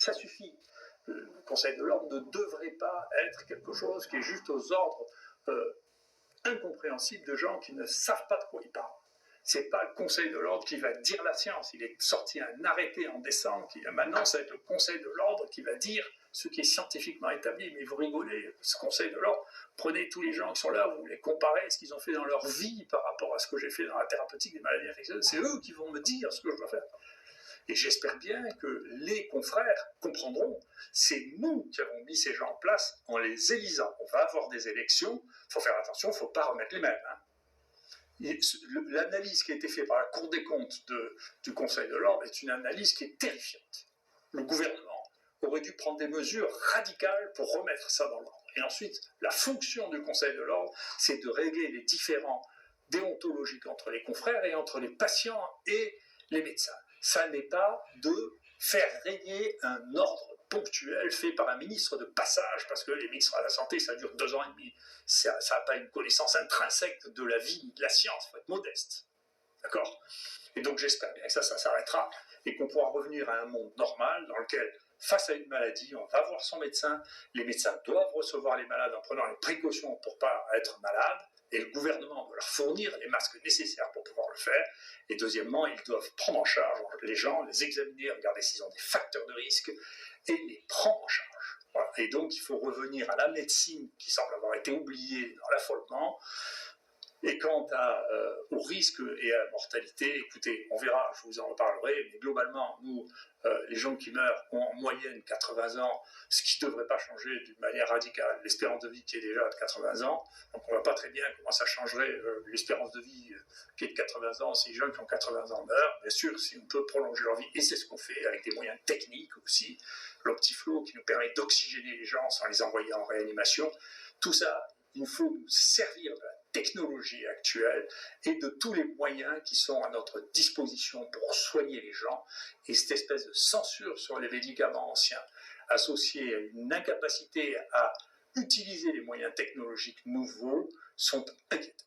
Ça suffit. Le Conseil de l'ordre ne devrait pas être quelque chose qui est juste aux ordres incompréhensibles de gens qui ne savent pas de quoi ils parlent. C'est pas le Conseil de l'ordre qui va dire la science. Il est sorti un arrêté en décembre qui maintenant ça va être le Conseil de l'ordre qui va dire ce qui est scientifiquement établi. Mais vous rigolez, ce Conseil de l'ordre, prenez tous les gens qui sont là, vous les comparez à ce qu'ils ont fait dans leur vie par rapport à ce que j'ai fait dans la thérapeutique des maladies infectieuses. C'est eux qui vont me dire ce que je dois faire. Et j'espère bien que les confrères comprendront, c'est nous qui avons mis ces gens en place en les élisant. On va avoir des élections, il faut faire attention, il ne faut pas remettre les mêmes. L'analyse qui a été faite par la Cour des comptes du Conseil de l'ordre est une analyse qui est terrifiante. Le gouvernement aurait dû prendre des mesures radicales pour remettre ça dans l'ordre. Et ensuite, la fonction du Conseil de l'ordre, c'est de régler les différends déontologiques entre les confrères et entre les patients et les médecins. Ça n'est pas de faire régner un ordre ponctuel fait par un ministre de passage, parce que les ministres de la Santé, ça dure 2 ans et demi. Ça n'a pas une connaissance intrinsèque de la vie, de la science, il faut être modeste. D'accord ? Et donc j'espère bien que ça s'arrêtera et qu'on pourra revenir à un monde normal dans lequel, face à une maladie, on va voir son médecin, les médecins doivent recevoir les malades en prenant les précautions pour ne pas être malades, et le gouvernement doit leur fournir les masques nécessaires pour pouvoir le faire. Et deuxièmement, ils doivent prendre en charge les gens, les examiner, regarder s'ils ont des facteurs de risque, et les prendre en charge. Voilà. Et donc, il faut revenir à la médecine qui semble avoir été oubliée dans l'affolement. Et quant au risque et à la mortalité, écoutez, on verra, je vous en reparlerai, mais globalement, nous, les gens qui meurent ont en moyenne 80 ans, ce qui ne devrait pas changer d'une manière radicale. L'espérance de vie qui est déjà de 80 ans, donc on ne voit pas très bien comment ça changerait l'espérance de vie qui est de 80 ans si les gens qui ont 80 ans meurent. Bien sûr, si on peut prolonger leur vie, et c'est ce qu'on fait avec des moyens techniques aussi, l'Optiflow qui nous permet d'oxygéner les gens sans les envoyer en réanimation, tout ça, il faut nous servir de la technologie actuelle et de tous les moyens qui sont à notre disposition pour soigner les gens. Et cette espèce de censure sur les médicaments anciens, associée à une incapacité à utiliser les moyens technologiques nouveaux, sont inquiétants.